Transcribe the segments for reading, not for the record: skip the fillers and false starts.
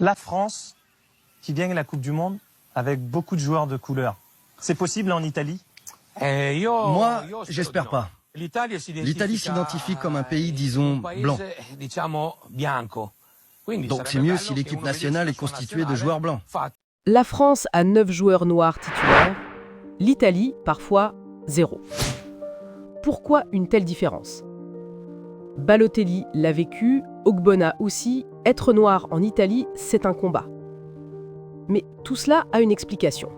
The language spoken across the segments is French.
La France qui gagne la Coupe du Monde avec beaucoup de joueurs de couleur. C'est possible en Italie? Moi, j'espère pas. L'Italie s'identifie comme un pays, disons, blanc. Donc c'est mieux si l'équipe nationale est constituée de joueurs blancs. La France a 9 joueurs noirs titulaires, l'Italie, parfois, 0. Pourquoi une telle différence? Balotelli l'a vécu, Ogbonna aussi, être noir en Italie, c'est un combat. Mais tout cela a une explication.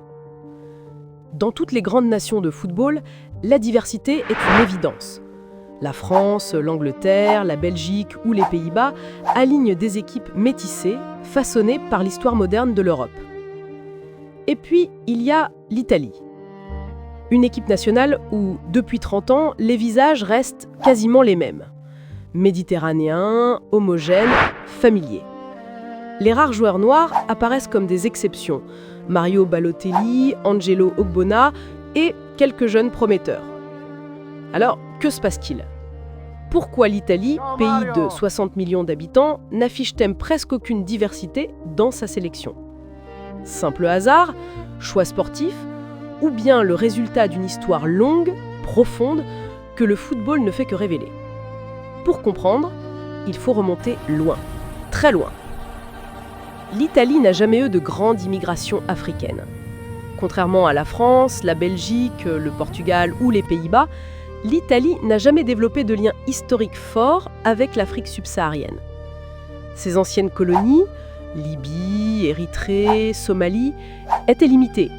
Dans toutes les grandes nations de football, la diversité est une évidence. La France, l'Angleterre, la Belgique ou les Pays-Bas alignent des équipes métissées, façonnées par l'histoire moderne de l'Europe. Et puis, il y a l'Italie. Une équipe nationale où, depuis 30 ans, les visages restent quasiment les mêmes. Méditerranéens, homogènes, familiers. Les rares joueurs noirs apparaissent comme des exceptions. Mario Balotelli, Angelo Ogbonna et quelques jeunes prometteurs. Alors, que se passe-t-il? Pourquoi l'Italie, pays de 60 millions d'habitants, n'affiche-t-elle presque aucune diversité dans sa sélection? Simple hasard, choix sportif, ou bien le résultat d'une histoire longue, profonde, que le football ne fait que révéler? Pour comprendre, il faut remonter loin, très loin. L'Italie n'a jamais eu de grande immigration africaine. Contrairement à la France, la Belgique, le Portugal ou les Pays-Bas, l'Italie n'a jamais développé de lien historique fort avec l'Afrique subsaharienne. Ses anciennes colonies, Libye, Érythrée, Somalie, étaient limitées,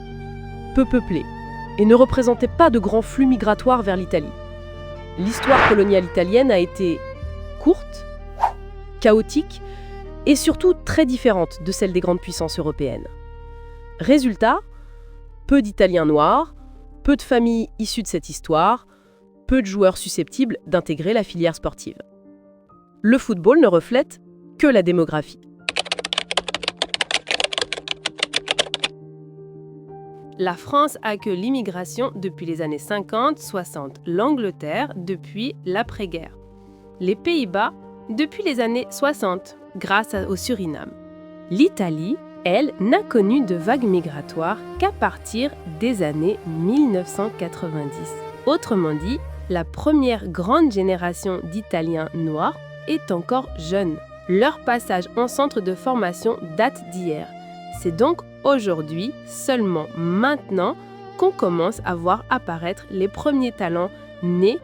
peu peuplées, et ne représentaient pas de grands flux migratoires vers l'Italie. L'histoire coloniale italienne a été courte, chaotique, et surtout très différente de celle des grandes puissances européennes. Résultat, peu d'Italiens noirs, peu de familles issues de cette histoire, peu de joueurs susceptibles d'intégrer la filière sportive. Le football ne reflète que la démographie. La France accueille l'immigration depuis les années 50-60, l'Angleterre depuis l'après-guerre, les Pays-Bas depuis les années 60, grâce au Suriname. L'Italie, elle, n'a connu de vagues migratoires qu'à partir des années 1990. Autrement dit, la première grande génération d'Italiens noirs est encore jeune. Leur passage en centre de formation date d'hier. C'est donc aujourd'hui, seulement maintenant, qu'on commence à voir apparaître les premiers talents nés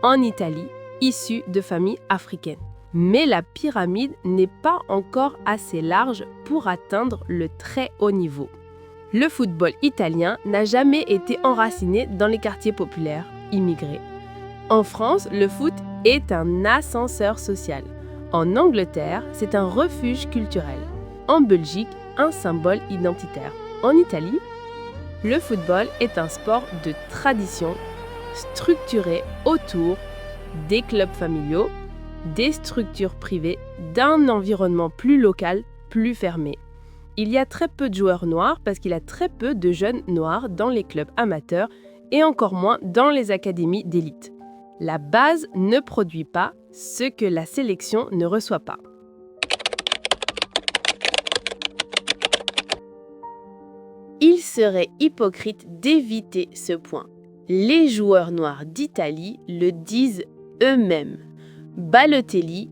en Italie, issus de familles africaines. Mais la pyramide n'est pas encore assez large pour atteindre le très haut niveau. Le football italien n'a jamais été enraciné dans les quartiers populaires, immigrés. En France, le foot est un ascenseur social. En Angleterre, c'est un refuge culturel. En Belgique, un symbole identitaire. En Italie, le football est un sport de tradition structuré autour des clubs familiaux, des structures privées, d'un environnement plus local, plus fermé. Il y a très peu de joueurs noirs parce qu'il y a très peu de jeunes noirs dans les clubs amateurs et encore moins dans les académies d'élite. La base ne produit pas ce que la sélection ne reçoit pas. Il serait hypocrite d'éviter ce point. Les joueurs noirs d'Italie le disent eux-mêmes. Balotelli,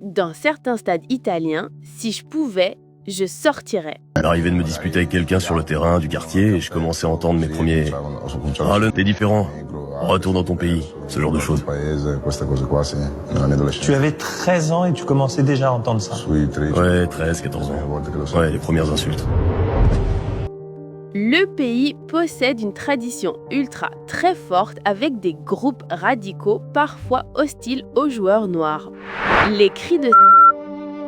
dans certains stades italiens, si je pouvais, je sortirais. Il arrivait de me disputer avec quelqu'un sur le terrain du quartier et je commençais à entendre mes premiers « Ah, t'es différent, retourne dans ton pays », ce genre de choses. Tu avais 13 ans et tu commençais déjà à entendre ça. Ouais, 13, 14 ans. Ouais, les premières insultes. Le pays possède une tradition ultra très forte avec des groupes radicaux parfois hostiles aux joueurs noirs. Les cris de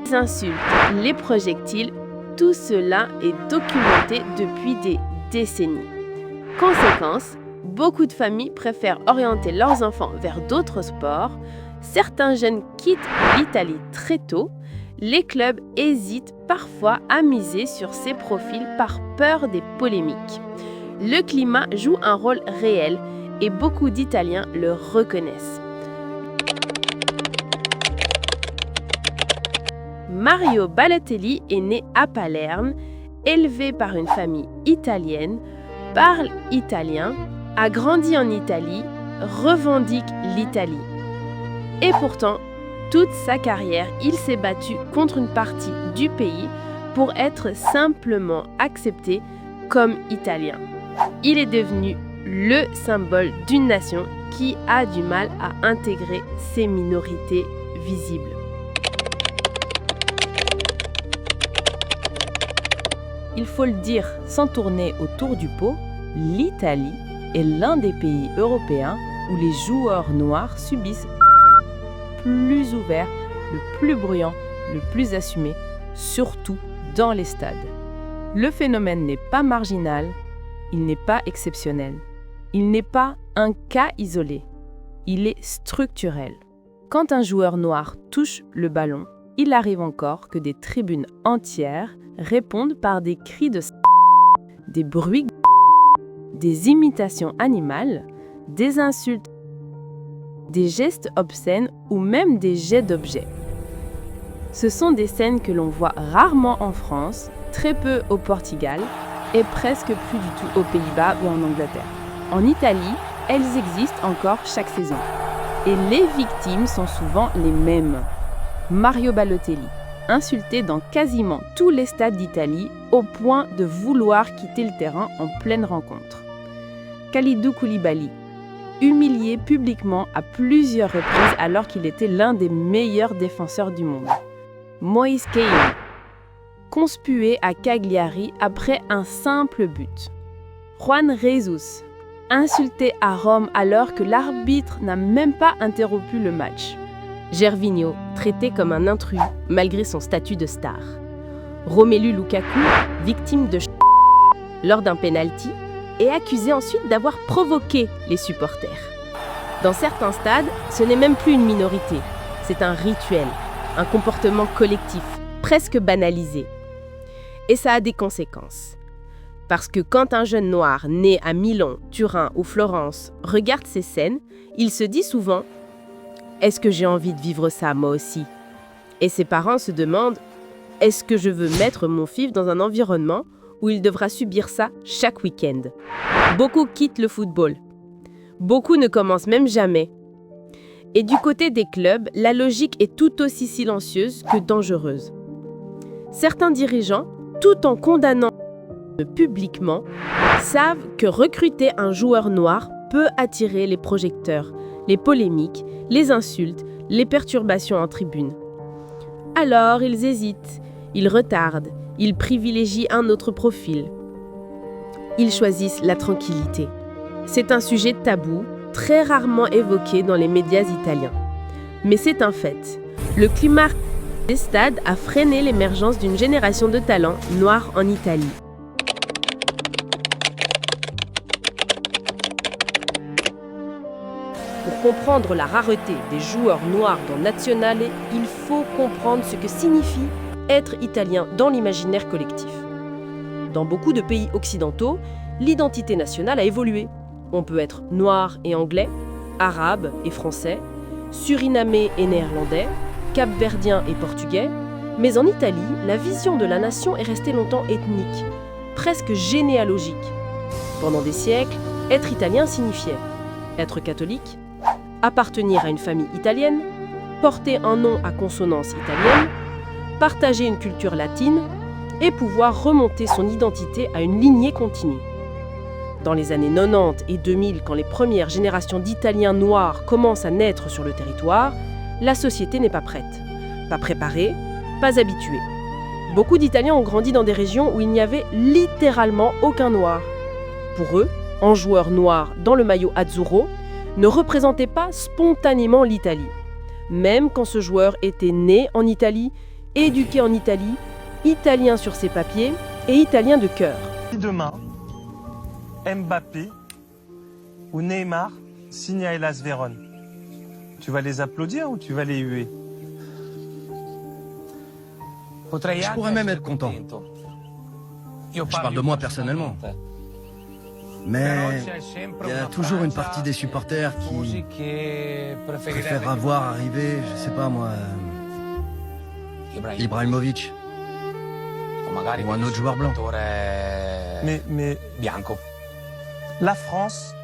les insultes, les projectiles, tout cela est documenté depuis des décennies. Conséquence, beaucoup de familles préfèrent orienter leurs enfants vers d'autres sports. Certains jeunes quittent l'Italie très tôt. Les clubs hésitent parfois à miser sur ces profils par peur des polémiques. Le climat joue un rôle réel et beaucoup d'Italiens le reconnaissent. Mario Balotelli est né à Palerme, élevé par une famille italienne, parle italien, a grandi en Italie, revendique l'Italie. Et pourtant, toute sa carrière, il s'est battu contre une partie du pays pour être simplement accepté comme italien. Il est devenu le symbole d'une nation qui a du mal à intégrer ses minorités visibles. Il faut le dire sans tourner autour du pot, l'Italie est l'un des pays européens où les joueurs noirs subissent le plus ouvert, le plus bruyant, le plus assumé, surtout dans les stades. Le phénomène n'est pas marginal, il n'est pas exceptionnel. Il n'est pas un cas isolé, il est structurel. Quand un joueur noir touche le ballon, il arrive encore que des tribunes entières répondent par des cris de des bruits, des imitations animales, des insultes, des gestes obscènes ou même des jets d'objets. Ce sont des scènes que l'on voit rarement en France, très peu au Portugal et presque plus du tout aux Pays-Bas ou en Angleterre. En Italie, elles existent encore chaque saison. Et les victimes sont souvent les mêmes. Mario Balotelli, insulté dans quasiment tous les stades d'Italie au point de vouloir quitter le terrain en pleine rencontre. Kalidou Koulibaly, humilié publiquement à plusieurs reprises alors qu'il était l'un des meilleurs défenseurs du monde. Moïse Keïn, conspué à Cagliari après un simple but. Juan Jesus, insulté à Rome alors que l'arbitre n'a même pas interrompu le match. Gervinho, traité comme un intrus malgré son statut de star. Romelu Lukaku, victime de lors d'un penalty et accusé ensuite d'avoir provoqué les supporters. Dans certains stades, ce n'est même plus une minorité, c'est un rituel, un comportement collectif, presque banalisé. Et ça a des conséquences. Parce que quand un jeune noir né à Milan, Turin ou Florence regarde ces scènes, il se dit souvent « Est-ce que j'ai envie de vivre ça moi aussi ?» Et ses parents se demandent « Est-ce que je veux mettre mon fils dans un environnement où il devra subir ça chaque week-end ?» Beaucoup quittent le football. Beaucoup ne commencent même jamais. Et du côté des clubs, la logique est tout aussi silencieuse que dangereuse. Certains dirigeants, tout en condamnant publiquement, savent que recruter un joueur noir peut attirer les projecteurs, les polémiques, les insultes, les perturbations en tribune. Alors ils hésitent, ils retardent, ils privilégient un autre profil. Ils choisissent la tranquillité. C'est un sujet tabou, très rarement évoqué dans les médias italiens. Mais c'est un fait. Le climat des stades a freiné l'émergence d'une génération de talents noirs en Italie. Pour comprendre la rareté des joueurs noirs dans Nazionale, il faut comprendre ce que signifie être italien dans l'imaginaire collectif. Dans beaucoup de pays occidentaux, l'identité nationale a évolué. On peut être noir et anglais, arabe et français, surinamais et néerlandais, cap-verdien et portugais, mais en Italie, la vision de la nation est restée longtemps ethnique, presque généalogique. Pendant des siècles, être italien signifiait être catholique, appartenir à une famille italienne, porter un nom à consonance italienne, partager une culture latine et pouvoir remonter son identité à une lignée continue. Dans les années 90 et 2000, quand les premières générations d'Italiens noirs commencent à naître sur le territoire, la société n'est pas prête, pas préparée, pas habituée. Beaucoup d'Italiens ont grandi dans des régions où il n'y avait littéralement aucun noir. Pour eux, un joueur noir dans le maillot azzurro ne représentait pas spontanément l'Italie. Même quand ce joueur était né en Italie, éduqué en Italie, italien sur ses papiers et italien de cœur. Demain, Mbappé ou Neymar signent à Hellas Vérone, tu vas les applaudir ou tu vas les huer? Je pourrais même être content. Je parle de moi personnellement. Mais il y a toujours une partie des supporters qui préfèrent voir arriver, je sais pas moi, Ibrahimovic. Ou un autre joueur blanc. Mais la France